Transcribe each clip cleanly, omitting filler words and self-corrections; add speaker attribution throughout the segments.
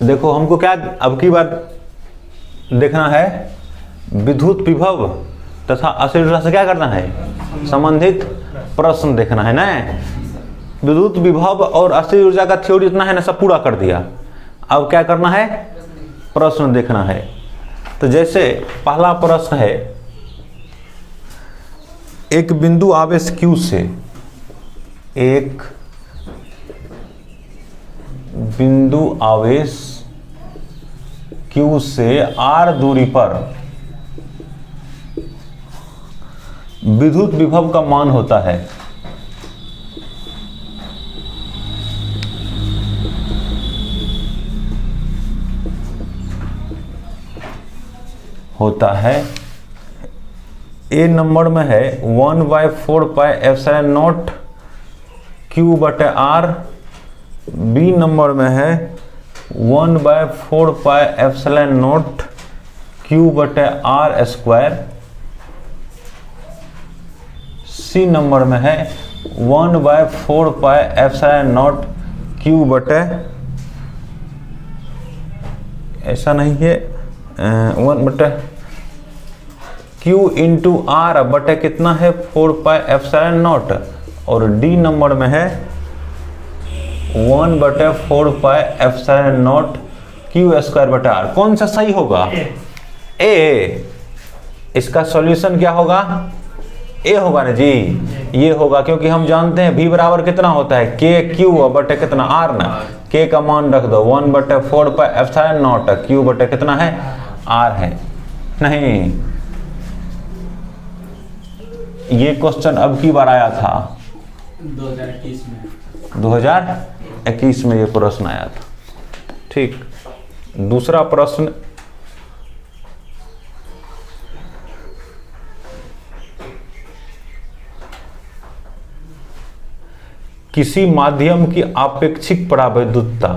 Speaker 1: देखो हमको क्या अब की बार देखना है, विद्युत विभव तथा अक्षय ऊर्जा से क्या करना है, संबंधित प्रश्न देखना है ना। विद्युत विभव और अक्षय ऊर्जा का थ्योरी इतना है ना, सब पूरा कर दिया। अब क्या करना है, प्रश्न देखना है। तो जैसे पहला प्रश्न है, एक बिंदु आवेश Q से, एक बिंदु आवेश Q से r दूरी पर विद्युत विभव का मान होता है ए नंबर में है 1/4πε0 Q/r, बी नंबर में है 1/4πε0 Q/r², सी नंबर में है 1/4πε0 ऐसा नहीं है 1/Q इंटू आर बटे कितना है 4πε0, और डी नंबर में है 1/4πε0 Q²/r। कौन सा सही होगा, ए। इसका सॉल्यूशन क्या होगा, ए होगा ना जी, ये होगा, क्योंकि हम जानते हैं v बराबर कितना होता है KQ बटे कितना r ना, k का मान रख दो 1/4πε0 Q बटे कितना है r है। नहीं, ये क्वेश्चन अब की बार आया था 2021 में ये प्रश्न आया था। ठीक, दूसरा प्रश्न, किसी माध्यम की आपेक्षिक परावैद्युतता,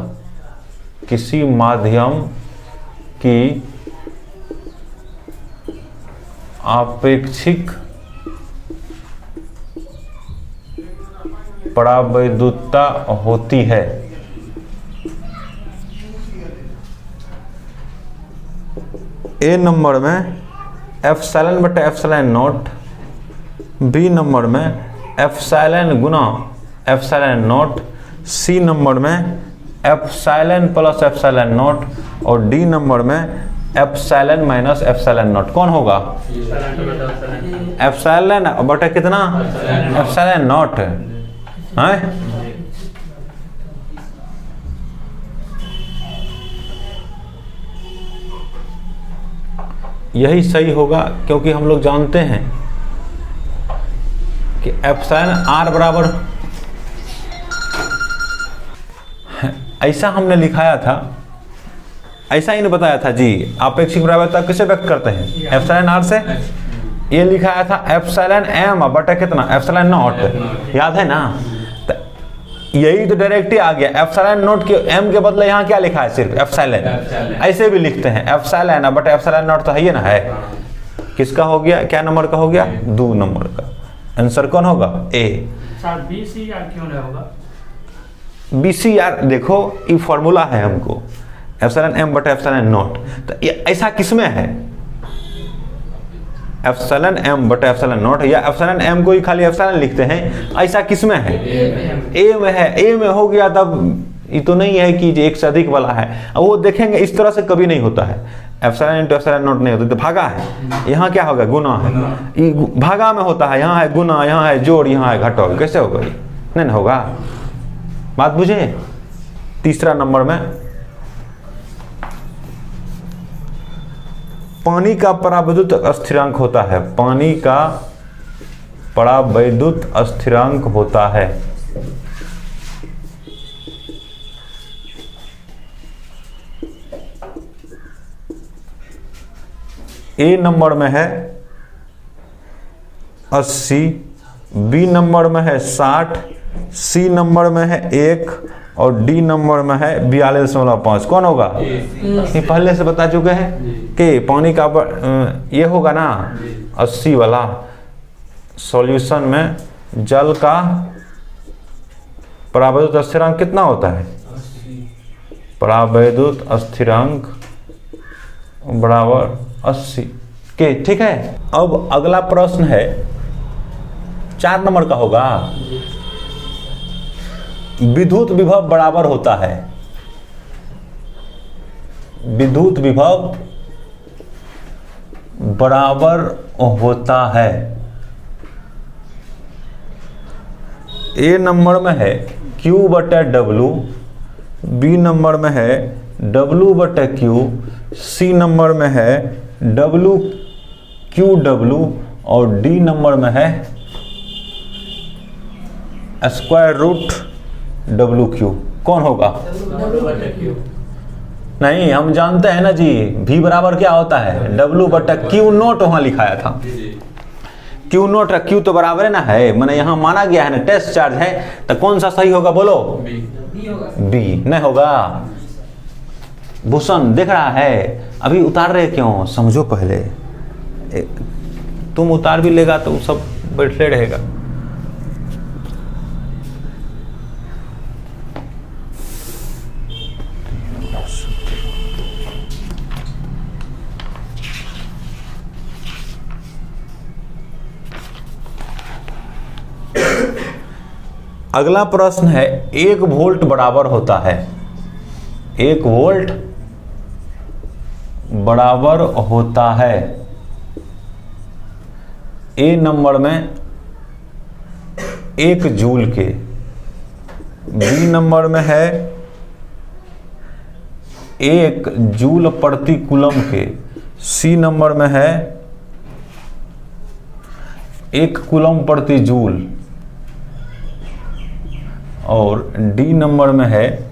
Speaker 1: किसी माध्यम की आपेक्षिक परावैद्युतता होती है ए नंबर में ε/ε0, बी नंबर में ε/ε0, सी नंबर में ε+ε0, और डी नंबर में ε-ε0। कौन होगा, ε बटे कितना ε0 है। यही सही होगा, क्योंकि हम लोग जानते हैं कि εr बराबर, ऐसा हमने लिखाया था, ऐसा ही ने बताया था जी। आपेक्षिक परावैद्युतता किसे व्यक्त करते हैं, εr से। ये लिखाया था ε/m बटा कितना ε0, याद है ना। तो यही तो डायरेक्ट ही आ गया, ε0 के m के बदले यहाँ क्या लिखा है, सिर्फ एप्सिलॉन। ऐसे भी लिखते हैं एप्सिलॉन बटा ε0, तो है ये ना, है। किसका हो गया, क्या नंबर का हो गया, 2 नंबर का। आंसर कौन होगा, ए।
Speaker 2: BCR क्यों नहीं होगा,
Speaker 1: BCR देखो ये फॉर्मूला है हमको, ε/m बटा ε0। तो ये ऐसा किसमें है, ε/m बटा ε0, या ε/m को ही खाली एप्सिलॉन लिखते हैं, ऐसा किसमें है, ए में है। ए में हो गया तब ये तो नहीं है कि एक से अधिक वाला है। अब वो देखेंगे इस तरह से कभी नहीं होता है, ε × ε0 नहीं होता, तो भागा है। यहाँ क्या होगा, गुना है। ये भागा में होता है, यहाँ है गुना, यहाँ है जोड़, यहाँ है घटाव, कैसे होगा, ये नहीं ना होगा। बात बुझे। तीसरा नंबर में, पानी का परावैद्युत स्थिरांक होता है, पानी का परावैद्युत स्थिरांक होता है ए नंबर में है 80, बी नंबर में है 60, सी नंबर में है 1, और डी नंबर में है 42.5। कौन होगा, ये पहले से बता चुके हैं कि पानी का ये होगा ना 80 वाला। सॉल्यूशन में जल का परावैद्युत स्थिरांक कितना होता है, परावैद्युत स्थिरांक बराबर 80 के। ठीक है, अब अगला प्रश्न है 4 नंबर का होगा। विद्युत विभव बराबर होता है, विद्युत विभव बराबर होता है, ए नंबर में है Q बटा W, बी नंबर में है W बटा Q, सी नंबर में है W Q W और डी नंबर में है स्क्वायर रूट WQ। कौन होगा? नहीं, हम जानते हैं ना जी, V बराबर क्या होता है? W बटा Q नोट वहां लिखाया था। Q नोट Q तो बराबर है ना, है मैंने यहाँ माना गया है ना, टेस्ट चार्ज है, तो कौन सा सही होगा बोलो? B नहीं होगा। भूषण देख रहा है, अभी उतार रहे क्यों? समझो पहले, तुम उतार भी लेगा तो सब बैठे रहेगा। अगला प्रश्न है 1 वोल्ट बराबर होता है, 1 वोल्ट बराबर होता है ए नंबर में 1 जूल के, बी नंबर में है 1 जूल प्रति कूलम के, सी नंबर में है 1 कूलम प्रति जूल और डी नंबर में है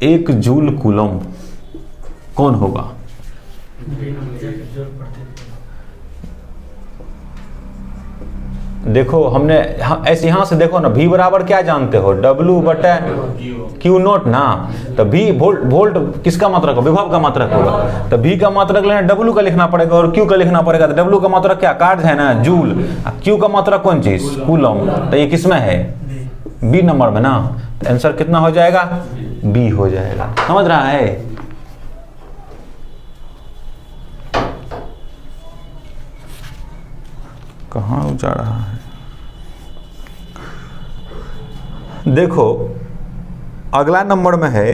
Speaker 1: 1 जूल कूलम। कौन होगा? देखो हमने ऐसे यहां से देखो ना, V बराबर क्या जानते हो? W बटा Q नोट ना, तो V वोल्ट किसका मात्रक होगा? विभव का मात्रक होगा। तो V का मात्रक लेना W का लिखना पड़ेगा और Q का लिखना पड़ेगा। तो W का मात्रक क्या? कार्ड है ना, जूल। Q का मात्रक कौन चीज? कूलम। तो ये किसमें है? B नंबर में ना। तो आंसर कितना हो जाएगा? B हो जाएगा। समझ रहा है? कहाँ जा रहा है? देखो अगला नंबर में है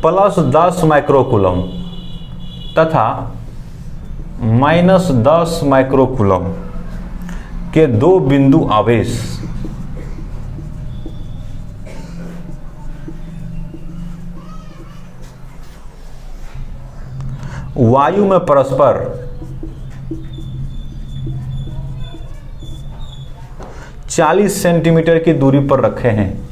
Speaker 1: +10 माइक्रोकूलम तथा -10 माइक्रोकूलम के 2 बिंदु आवेश वायु में परस्पर 40 सेंटीमीटर की दूरी पर रखे हैं।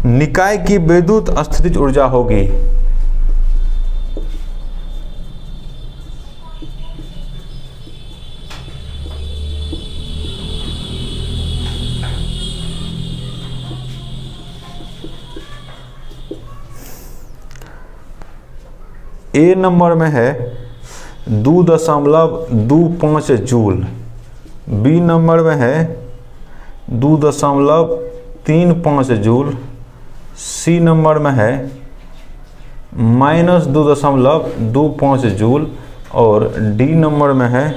Speaker 1: निकाय की विद्युत स्थितिज ऊर्जा होगी ए नंबर में है 2.25 जूल, बी नंबर में है 2.35 जूल, सी नंबर में है -2.25 जूल और डी नंबर में है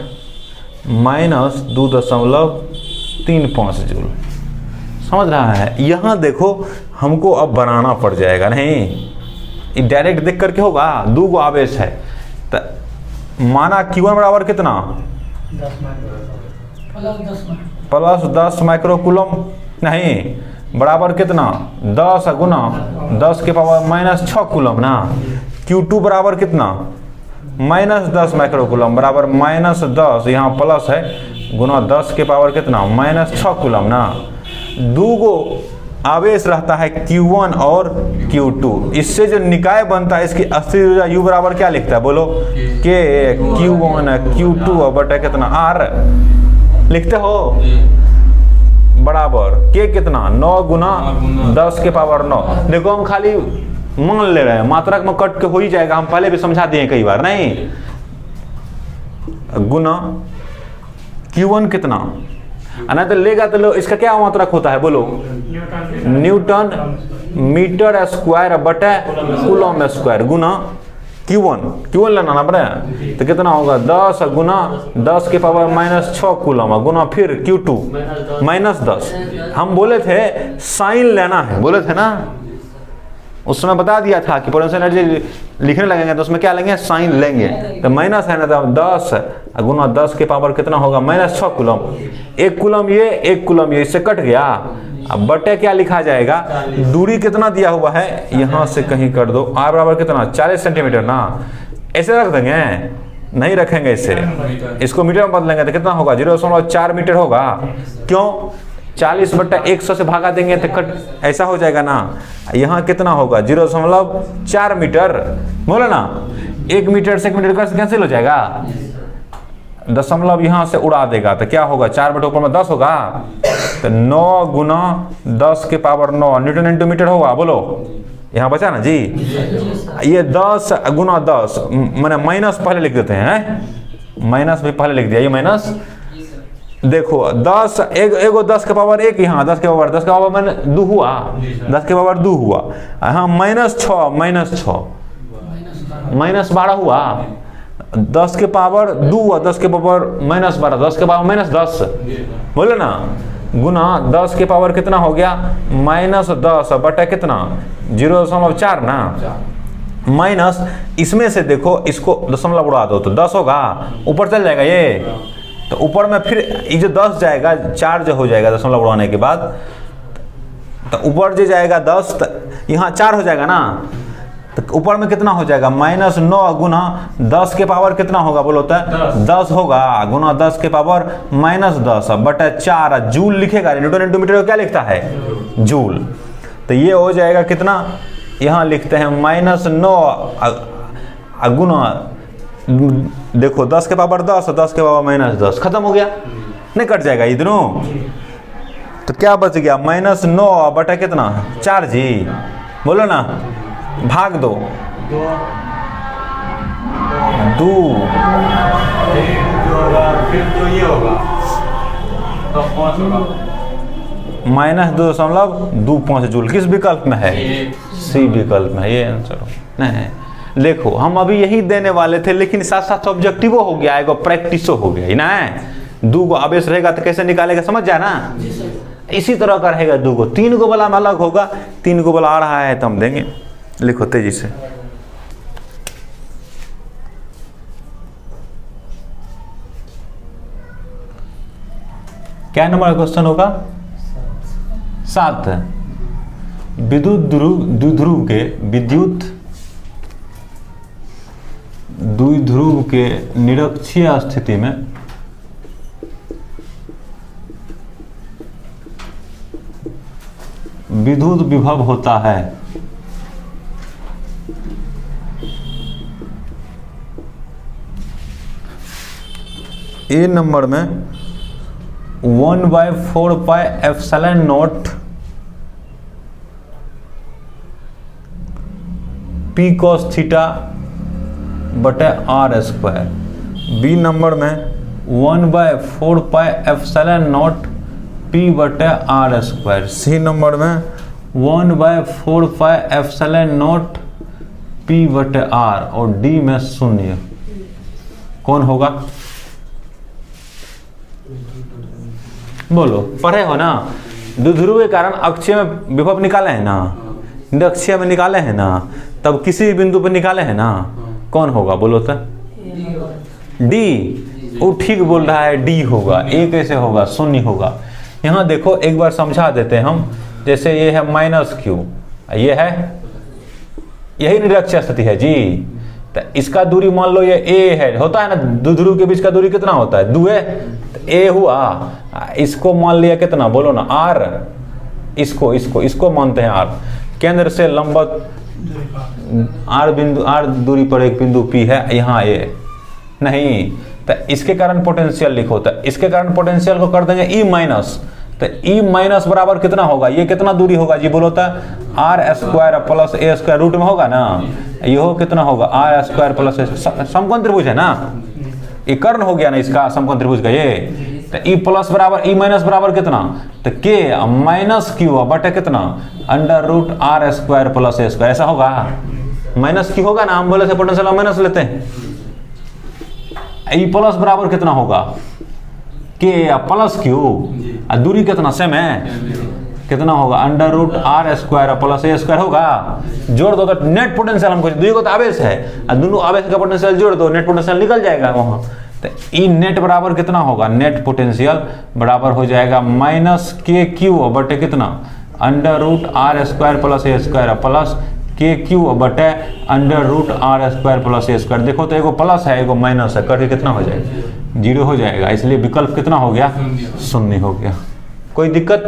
Speaker 1: -2.35 जूल। समझ रहा है? यहाँ देखो हमको अब बनाना पड़ जाएगा, नहीं डायरेक्ट देख करके होगा। 2 गो आवेश है, तो माना Q1 बराबर कितना? +10 माइक्रोकूलम, नहीं बराबर कितना? 10 गुना 10 के पावर -6 कूलम ना। Q2 बराबर कितना? -10 माइक्रोकूलम बराबर -10, यहाँ प्लस है, गुना 10 के पावर कितना? -6 कूलम ना। 2 गो आवेश रहता है Q1 और Q2। इससे जो निकाय बनता है इसकी अस्थिर ऊर्जा U बराबर क्या लिखता है बोलो? K Q1 Q2 बटा कितना R लिखते हो बराबर K कितना? 9 गुना 10 के पावर 9। देखो हम खाली मान ले रहे हैं, मात्रक में कट के हो ही जाएगा, हम पहले भी समझा दिए कई बार, नहीं गुना Q1 कितना, नहीं तो लेगा तो लो, इसका क्या मात्रक होता है बोलो, न्यूटन मीटर स्क्वायर बटे कूलम स्क्वायर गुना Q1 लेना ना पड़े, तो कितना होगा 10 गुना 10 के पावर -6 कूलम गुना फिर Q2 -10। हम बोले थे साइन लेना है, बोले थे ना, उस समय बता दिया था कि पोटेंशियल एनर्जी लिखने लगेंगे तो उसमें क्या लेंगे, साइन लेंगे, तो माइनस है ना, तो 10 गुना 10 के पावर कितना होगा -6 कूलम, 1 कूलम ये 1 कूलम ये, इससे कट गया। अब बटे क्या लिखा जाएगा, दूरी कितना दिया हुआ है, यहाँ से कहीं कर दो, r बराबर कितना 40 सेंटीमीटर ना, ऐसे रख देंगे, नहीं रखेंगे इससे, इसको मीटर में बदलेंगे तो कितना होगा 0.4 मीटर होगा, क्यों 40/100 से भागा देंगे तो कट ऐसा हो जाएगा ना, यहाँ कितना होगा 0.4 मीटर, बोले ना 1 मीटर से 1 मीटर का कैंसिल हो जाएगा, दशमलव यहाँ से उड़ा देगा तो क्या होगा 4 बटे ऊपर में 10 होगा, तो 9 गुना 10 के पावर 9 न्यूटन इंटू मीटर होगा, बोलो यहाँ बचा ना जी, ये 10 गुना 10 मैंने माइनस पहले लिख देते हैं, माइनस भी पहले लिख दिया, ये माइनस देखो 10 एगो 10 के पावर 1 यहाँ 10 के पावर मैंने 2 हुआ, 10 के पावर 2 हुआ, हाँ -6 -12 हुआ, 10 के पावर 2 हुआ, 10 के पावर -12, 10 के पावर -10 बोले ना, गुना 10 के पावर कितना हो गया -10 बटा कितना 0.4 ना, माइनस इसमें से देखो इसको दशमलव उड़ा दो तो 10 होगा, ऊपर चल जाएगा ये, तो ऊपर में फिर ये जो 10 जाएगा 4 जो हो जाएगा दशमलव उड़ाने के बाद, तो ऊपर जो जाएगा 10 यहाँ 4 हो जाएगा ना, तो ऊपर में कितना हो जाएगा -9 गुना 10 के पावर कितना होगा बोलो तो 10 होगा, गुना 10 के पावर -10 बटा 4 जूल लिखेगा, न्यूटन इंटू मीटर को क्या लिखता है जूल, तो ये हो जाएगा कितना, यहाँ लिखते हैं -9 गुना देखो 10 के पावर 10 10 के पावर -10 खत्म हो गया, नहीं कट जाएगा इधरों, तो क्या बच गया -9 बटा कितना 4 जी, बोलो ना भाग दो 2 फिर तो ये होगा तो -2.25 जूल, किस विकल्प में है, सी विकल्प में, ये आंसर नहीं। देखो हम अभी यही देने वाले थे, लेकिन साथ साथ ऑब्जेक्टिवो हो गया, एगो प्रैक्टिसो हो गया ना, 2 गो आवेश रहेगा तो कैसे निकालेगा समझ जाए ना, इसी तरह का रहेगा 2 गो, 3 गो वाला में अलग होगा, 3 गो वाला आ रहा है तो हम देंगे, लिखो तेजी से, क्या नंबर क्वेश्चन होगा 7, विद्युत द्विध्रुव के द्विध्रुव के निरक्षीय स्थिति में विद्युत विभव होता है, ए नंबर में 1/4πε0 P cos थीटा बटे r², बी नंबर में 1/4πε0 P बटे r², सी नंबर में 1/4πε0 P बटे r, और डी में 0। कौन होगा बोलो, पढ़े हो ना, द्विध्रुव के कारण अक्षीय में विभव निकाले हैं ना, निरक्षीय में निकाले हैं ना, तब किसी बिंदु पर निकाले हैं ना, कौन होगा बोलो तो डी, वो ठीक बोल रहा है डी होगा, ए कैसे होगा 0 होगा। यहाँ देखो एक बार समझा देते हैं हम, जैसे ये है -q, ये है यही निरक्षीय स्थिति है जी, तो इसका दूरी मान लो ये ए है, होता है ना द्विध्रुव के बीच का दूरी कितना होता है 2a, तो ए हुआ, इसको मान लिया कितना बोलो ना r, इसको मानते हैं r, केंद्र से लंबवत r दूरी पर एक बिंदु P है, यहाँ a नहीं, तो इसके कारण पोटेंशियल लिखो, तो इसके कारण पोटेंशियल को कर देंगे E-, तो ई माइनस बराबर कितना होगा, ये कितना दूरी होगा जी बोलो तो, R square plus A square root में होगा ना, ये हो कितना होगा आर स्क्वायर प्लस ए, समकोण त्रिभुज है ना, ये कर्ण हो गया ना इसका समकोण त्रिभुज का ये। तो ई प्लस बराबर ई माइनस बराबर कितना, तो के माइनस क्यू बटे कितना under root R square plus A square, ऐसा होगा। माइनस क्यू होगा ना, हम बोले थे पोटेंशियल माइनस लेते हैं। ई प्लस बराबर कितना होगा के प्लस क्यू, और दूरी कितना सेम है, कितना होगा under root R square plus A square होगा। जोड़ दो तो नेट पोटेंशियल हमको, दुई को तो आवेश है, और दोनों आवेश का पोटेंशियल जोड़ दो, नेट पोटेंशियल निकल जाएगा वहाँ। तो ई नेट बराबर कितना होगा, नेट पोटेंशियल बराबर हो जाएगा माइनस के क्यू बटे कितना under root R square plus A square plus K Q बटे under root R square plus A square. देखो तो एगो प्लस है एगो माइनस है, करके कितना हो जाएगा, 0 हो जाएगा, इसलिए विकल्प कितना हो गया, शून्य हो गया। कोई दिक्कत।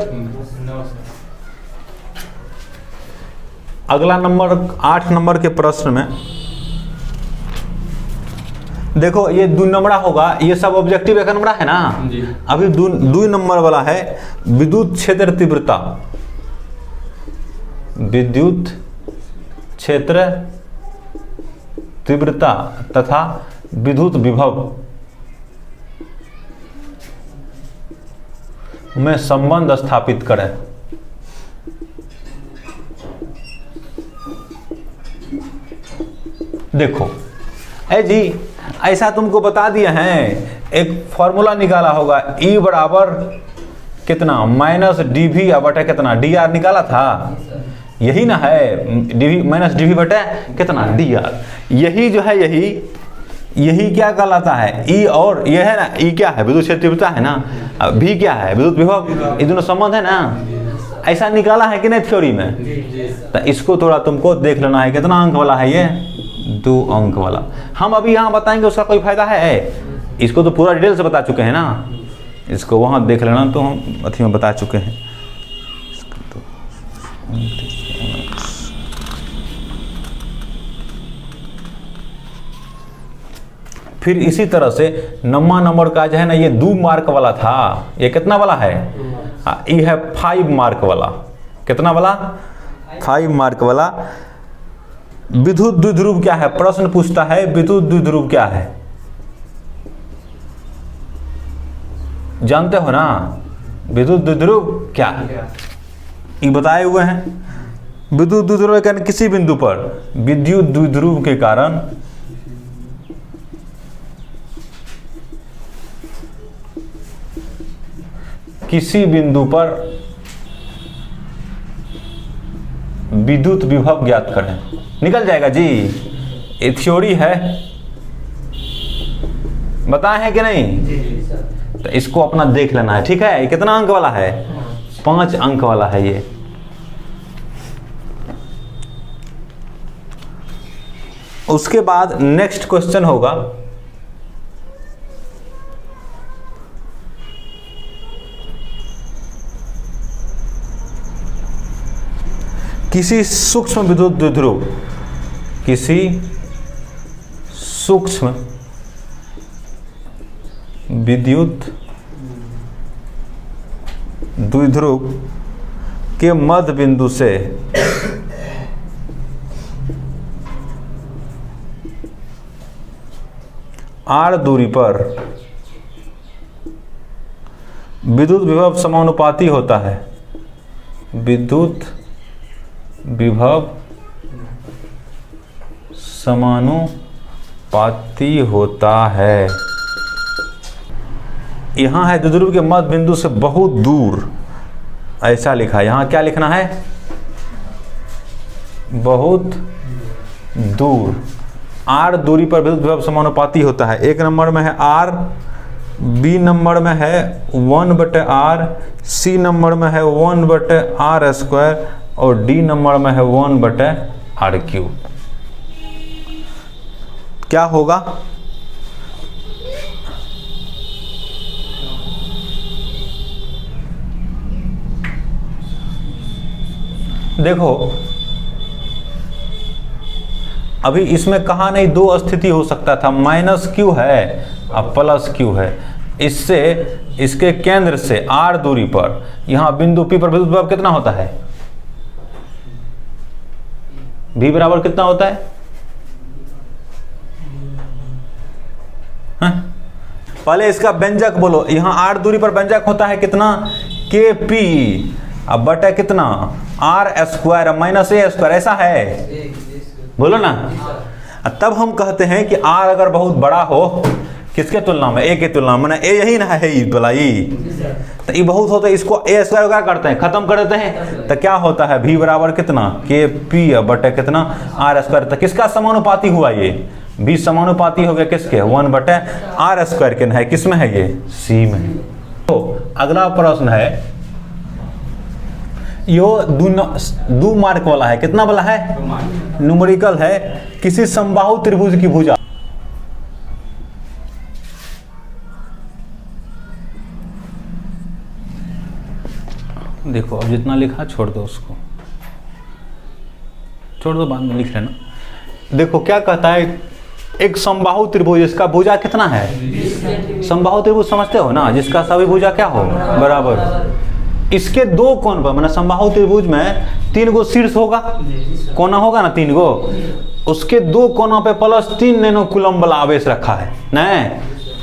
Speaker 1: अगला नंबर 8 नंबर के प्रश्न में देखो, ये 2 नंबर होगा, ये सब ऑब्जेक्टिव 1 नंबर है ना। अभी 2 नंबर वाला है विद्युत क्षेत्र तीव्रता, विद्युत क्षेत्र तीव्रता तथा विद्युत विभव में संबंध स्थापित करें। देखो ऐ जी, ऐसा तुमको बता दिया है, एक फॉर्मूला निकाला होगा, E बराबर कितना माइनस डी वी बटे कितना डी आर निकाला था, यही ना है, डीवी माइनस डीवी बटे कितना डी आर। यही जो है यही क्या कहलाता है, ई और ये है ना, ई क्या है विद्युत क्षेत्र तीव्रता है ना, भी क्या है विद्युत विभव, ये दोनों संबंध है ना। ऐसा निकाला है कि नहीं थ्योरी में, तो इसको थोड़ा तुमको देख लेना है। कितना अंक वाला है ये, 2 अंक वाला। हम अभी यहाँ बताएंगे, उसका कोई फायदा है, इसको तो पूरा डिटेल से बता चुके हैं ना, इसको वहाँ देख लेना, तो हम अथी में बता चुके हैं। फिर इसी तरह से 9वां नंबर का जो है ना, ये 2 मार्क वाला था, ये कितना वाला है, ये है 5 मार्क वाला। कितना वाला, 5 मार्क वाला। विद्युत द्विध्रुव क्या है, प्रश्न पूछता है विद्युत द्विध्रुव क्या है, जानते हो ना विद्युत द्विध्रुव क्या है, ये बताए हुए हैं। विद्युत द्विध्रुव के किसी बिंदु पर विद्युत द्विध्रुव के कारण किसी बिंदु पर विद्युत विभव ज्ञात करें। निकल जाएगा जी, ये थ्योरी है, बताए हैं कि नहीं, तो इसको अपना देख लेना है, ठीक है। ये कितना अंक वाला है, 5 अंक वाला है ये। उसके बाद नेक्स्ट क्वेश्चन होगा, किसी सूक्ष्म विद्युत द्विध्रुव, किसी सूक्ष्म विद्युत द्विध्रुव के मध्य बिंदु से r दूरी पर विद्युत विभव समानुपाती होता है, विद्युत विभव समानुपाती होता है। यहाँ है द्विध्रुव के मध्य बिंदु से बहुत दूर, ऐसा लिखा है। यहाँ क्या लिखना है, बहुत दूर, r दूरी पर विद्युत विभव समानुपाती होता है। 1 नंबर में है r, बी नंबर में है 1/r, सी नंबर में है 1/r स्क्वायर, और डी नंबर में है 1/r³। क्या होगा, देखो अभी इसमें कहा नहीं, 2 स्थिति हो सकता था, -q है और +q है। इससे इसके केंद्र से r दूरी पर यहाँ बिंदु P पर विद्युत विभव कितना होता है? V बराबर कितना होता है? हाँ? पहले इसका व्यंजक बोलो। यहाँ r दूरी पर व्यंजक होता है कितना? KP अब बटा कितना? r square minus a square, ऐसा है? बोलो ना। तब हम कहते हैं कि r अगर बहुत बड़ा हो किसके तुलना में? a के तुलना में। a यही ना है, ये बोला ये तो ये बहुत होता है, इसको a स्क्वायर क्या करते हैं? खत्म कर देते हैं। तो क्या होता है? v बराबर कितना? KP बटे कितना? r square. तो किसका समानुपाती हुआ ये? v समानुपाती हो गया किसके? 1 बटे r स्क्वायर के है। किस में है ये? c में। तो अगला प्रश्न है, यो दो मार्क वाला है। कितना वाला है? न्यूमेरिकल है। किसी समबाहु त्रिभुज की भुजा देखो, अब जितना लिखा छोड़ दो, उसको छोड़ दो, बाद में लिख लेना। देखो क्या कहता है, एक समबाहु त्रिभुज, इसका भुजा कितना है? समबाहु त्रिभुज समझते हो ना, जिसका सभी भुजा क्या हो? बराबर। इसके दो कोण पर, मतलब समबाहु त्रिभुज में 3 गो शीर्ष होगा, कोना होगा ना 3 गो, उसके दो कोनों पे +3 नैनो कूलम वाला आवेश रखा है। नहीं,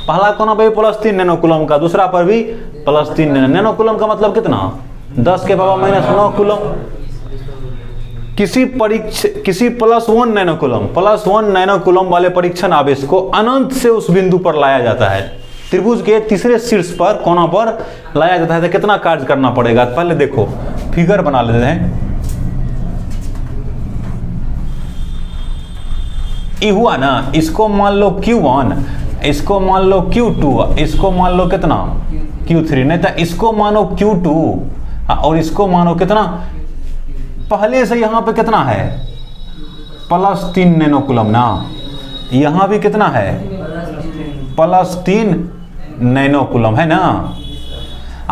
Speaker 1: पहला कोना पे भी +3 नैनो कूलम का, दूसरा पर भी +3 नैनो कूलम का मतलब कितना? 10 के पावर -9 कूलम। किसी +1 नैनो कूलम, +1 नैनो कूलम वाले परीक्षण आवेश को अनंत से उस बिंदु पर लाया जाता है, त्रिभुज के तीसरे शीर्ष पर, कोना पर लाया जाता है। तो कितना कार्य करना पड़ेगा? पहले देखो फिगर बना लेते हैं। ये हुआ ना, इसको मान लो Q1, इसको मान लो Q2, इसको मान लो कितना? Q3। नहीं तो इसको मानो Q2 और इसको मानो कितना? पहले से यहाँ पे कितना है? +3 नैनो कूलम ना। यहाँ भी कितना है? +3 नैनो कूलम है ना।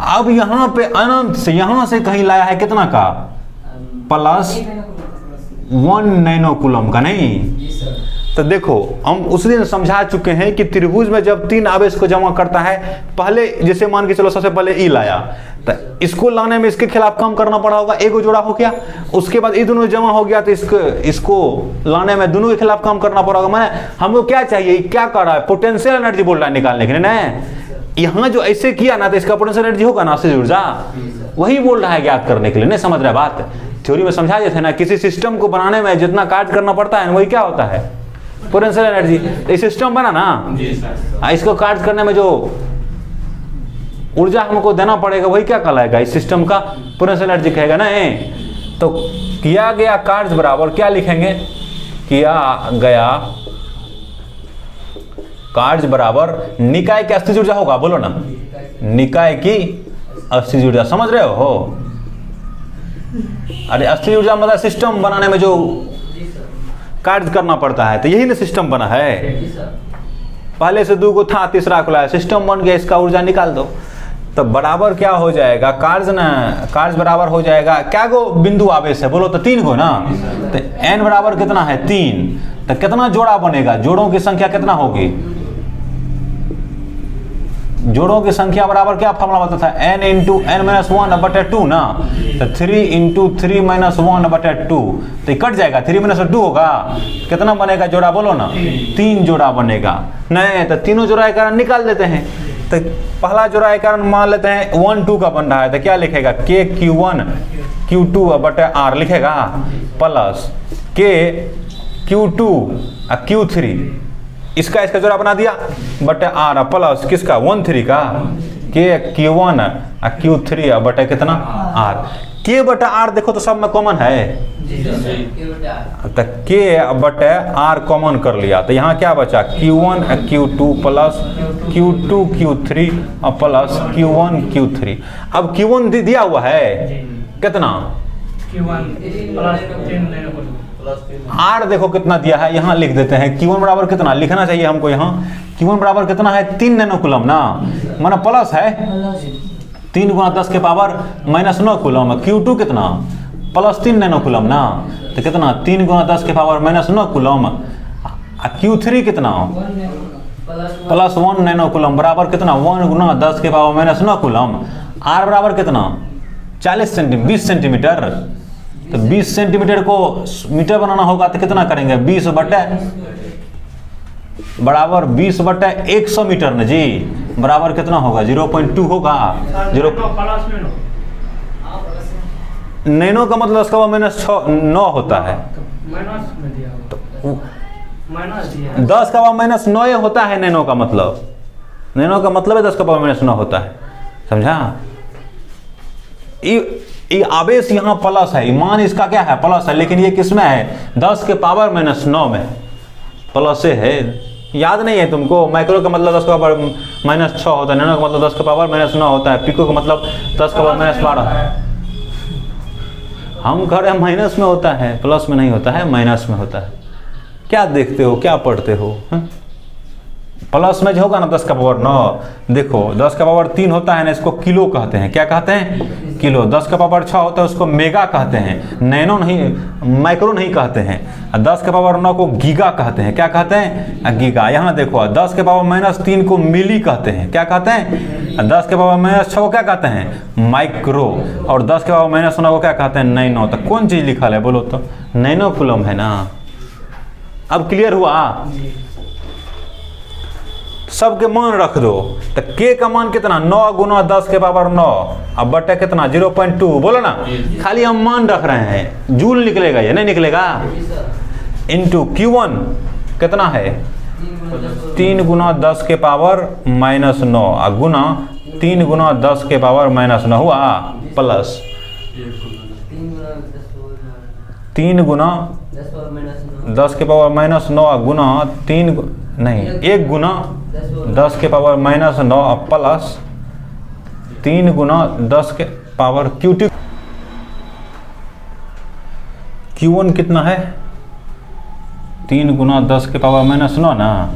Speaker 1: अब यहाँ पे अनंत से, यहाँ से कहीं लाया है कितना का? +1 नैनो कूलम का। नहीं तो देखो, हम उस दिन समझा चुके हैं कि त्रिभुज में जब 3 आवेश को जमा करता है, पहले जैसे मान के चलो सबसे पहले ई लाया, तो इसको लाने में इसके खिलाफ कम करना पड़ा होगा, एक जोड़ा हो गया। उसके बाद ये दोनों जमा हो गया, तो इसको लाने में दोनों के खिलाफ कम करना पड़ा होगा। मैंने हमको क्या चाहिए, क्या कर रहा है? पोटेंशियल एनर्जी बोल रहा है निकालने के लिए ना। यहाँ जो ऐसे किया ना, तो इसका पोटेंशियल एनर्जी होगा ना, से ऊर्जा, वही बोल रहा है ज्ञात करने के लिए। नहीं समझ रहा बात? थ्योरी में समझा देते ना, किसी सिस्टम को बनाने में जितना कार्य करना पड़ता है वही क्या होता है? Potential energy. तो सिस्टम बना ना, इसको कार्य करने में जो ऊर्जा हमको देना पड़ेगा वही क्या कहलाएगा? इस सिस्टम का पोटेंशियल एनर्जी कहेगा ना। तो किया गया कार्य बराबर क्या लिखेंगे? किया गया कार्य बराबर निकाय की अस्थिज ऊर्जा होगा। बोलो ना, निकाय की अस्थिज ऊर्जा। समझ रहे हो? अरे अस्थिज ऊर्जा मतलब सिस्टम बनाने में जो कार्य करना पड़ता है, तो यही ना सिस्टम बना है। पहले से 2 को था, तीसरा को लाया, सिस्टम बन गया, इसका ऊर्जा निकाल दो। तो बराबर क्या हो जाएगा? कार्य ना, कार्य बराबर हो जाएगा, क्या गो बिंदु आवेश है? बोलो तो 3 गो ना। तो n बराबर कितना है? 3। तो कितना जोड़ा बनेगा? जोड़ों की संख्या कितना होगी? जोड़ों की संख्या बराबर क्या फॉर्मूला बताता था? n × n-1/2 ना। तो 3 × 3-1/2, तो ये कट जाएगा, 3-2 होगा। कितना बनेगा जोड़ा? बोलो ना, 3 जोड़ा बनेगा। नहीं तो तीनों जोड़ा के कारण निकाल देते हैं। तो पहला जोड़ा के कारण मान लेते हैं 1-2 का बन रहा है, तो क्या लिखेगा? K Q1 Q2/R लिखेगा, प्लस K Q2 Q3, इसका जोड़ा बना दिया, बटे R प्लस किसका? 1-3 का, K Q1 Q3 बटे कितना? R। K बटे R देखो तो सब में कॉमन है, तो K बटे R कॉमन कर लिया, तो यहाँ क्या बचा? Q1 Q2 plus Q2 Q3 plus Q1 Q3। अब Q1 दिया हुआ है कितना? R देखो कितना दिया है, यहाँ लिख देते हैं। Q1 बराबर कितना लिखना चाहिए हमको? यहाँ Q1 बराबर कितना है? 3 नैनो कूलम ना, माना प्लस है 3 × 10 के पावर -9 कूलम। Q2 कितना? +3 नैनो कूलम ना, तो कितना? 3 × 10 के पावर -9 कूलम। Q3 कितना? प्लस 1 नैनो कूलम बराबर कितना 1 गुना 10 के पावर माइनस 9 कूलम। आर बराबर कितना 40 सेंटीमीटर 20 सेंटीमीटर। तो 20 सेंटीमीटर को मीटर बनाना होगा तो कितना करेंगे 20 बटे बराबर 20 बटे 100 मीटर ना जी, बराबर कितना होगा 0.2 होगा।
Speaker 2: प्लस में
Speaker 1: नैनो का मतलब उसका माइनस 9 होता है,
Speaker 2: माइनस में दिया
Speaker 1: तो
Speaker 2: माइनस दिया
Speaker 1: 10 का पावर माइनस 9 होता है नैनो का मतलब। नैनो का मतलब है 10 का पावर माइनस 9 होता है, समझा। ये आवेश यहाँ प्लस है, मान इसका क्या है प्लस है, लेकिन ये किस में है 10 के पावर माइनस 9 में प्लस से है। याद नहीं है तुमको, माइक्रो का मतलब 10 का पावर माइनस 6 होता है, नैनो का मतलब 10 का पावर माइनस 9 होता है, पिको का मतलब 10 का पावर माइनस 12। हम कह रहे हैं माइनस में होता है, प्लस में नहीं होता है, माइनस में होता है। क्या देखते हो, क्या पढ़ते हो हा? प्लस में जो होगा ना 10 का पावर 9, देखो 10 का पावर 3 होता है ना, इसको किलो कहते हैं। क्या कहते हैं किलो। 10 का पावर 6 होता है उसको मेगा कहते हैं, नैनो नहीं माइक्रो नहीं कहते हैं। 10 का पावर 9 को गीगा कहते हैं। क्या कहते हैं गीगा। यहाँ देखो 10 के पावर माइनस 3 को मिली कहते हैं। क्या कहते हैं 10 के पावर माइनस 6 को क्या कहते हैं माइक्रो, और 10 के पावर माइनस 9 को क्या कहते हैं नैनो। तो कौन चीज़ लिखा है बोलो तो, नैनो कूलम है ना। अब क्लियर हुआ, सबके मान रख दो। तो के का मान कितना 9 गुना 10 के पावर 9, अब बटे कितना 0.2 बोलो ना, खाली हम मान रख रहे हैं, जूल निकलेगा ये नहीं निकलेगा। इंटू Q1 कितना है 3 गुना 10 के पावर माइनस 9 गुना 3 गुना 10 के पावर माइनस 9 हुआ प्लस 3 गुना 10 के पावर माइनस 9 गुना 3 नहीं 1 गुना 10 के पावर माइनस 9 प्लस 3 गुना 10 के पावर Q1 कितना है 3 गुना 10 के पावर माइनस 9 ना,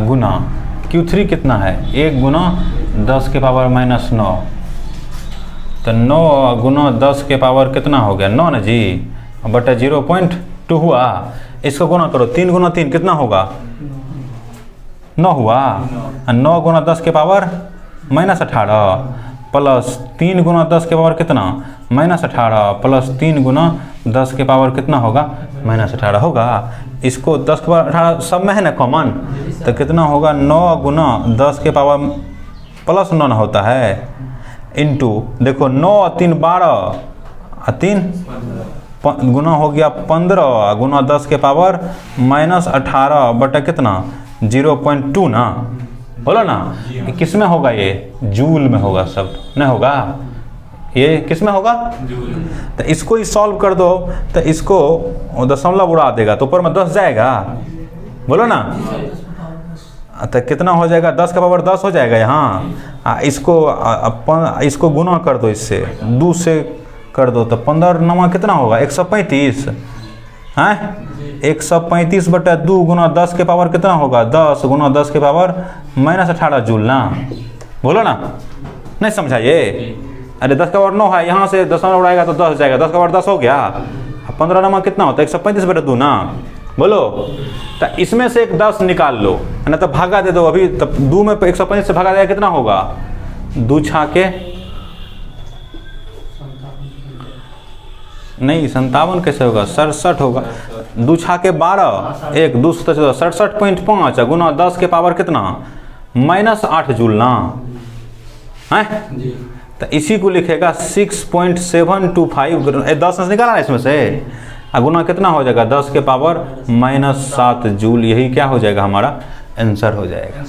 Speaker 1: गुना Q3 कितना है 1 गुना 10 के पावर माइनस 9। तो 9 गुना 10 के पावर कितना हो गया 9 ना जी, बटा 0.2 हुआ। इसको गुना करो 3 गुना 3 कितना होगा 9 हुआ। 9 गुना 10 के पावर माइनस 18 प्लस 3 गुना 10 के पावर कितना माइनस 18 प्लस 3 गुना 10 के पावर कितना होगा माइनस 18 होगा। इसको 10 के पावर 18 सब में है ना कॉमन, तो कितना होगा 9 गुना 10 के पावर प्लस 9 होता है इंटू देखो 9 3 12 3 गुना हो गया 15 गुना 10 के पावर माइनस 18 बटा कितना 0.2 ना, बोलो ना। किस में होगा ये जूल में होगा, सब नहीं होगा ये किस में होगा। तो इसको ही सॉल्व कर दो, तो इसको दशमलव उड़ा देगा तो ऊपर में 10 जाएगा, बोलो ना। तो कितना हो जाएगा 10 का पावर 10 हो जाएगा यहाँ। इसको गुना कर दो, इससे 2 से कर दो, तो 15 नमा कितना होगा 135 है 135 बटा 2 गुना 10 के पावर कितना होगा 10 गुना 10 के पावर माइनस 18 जूल ना, बोलो ना। नहीं समझा ये, अरे 10 का पावर 9 है, यहाँ से दशमलव उड़ाएगा तो 10 हो जाएगा, 10 का पावर 10 हो गया। 15 नमा कितना होता है 135 बटा 2 ना, बोलो। तो इसमें से एक 10 निकाल लो, ना तो भागा दे दो अभी, तब 2 में 135 से भागा देगा कितना होगा 2 छाके नहीं 57 कैसे होगा 67 होगा, 2 छाके 12 1 2 67.5 गुना 10 के पावर कितना माइनस 8 जूल ना है। तो इसी को लिखेगा 6.725 10 निकाला ना इसमें से, गुना कितना हो जाएगा 10 के पावर माइनस 7 जूल। यही क्या हो जाएगा हमारा आंसर हो जाएगा।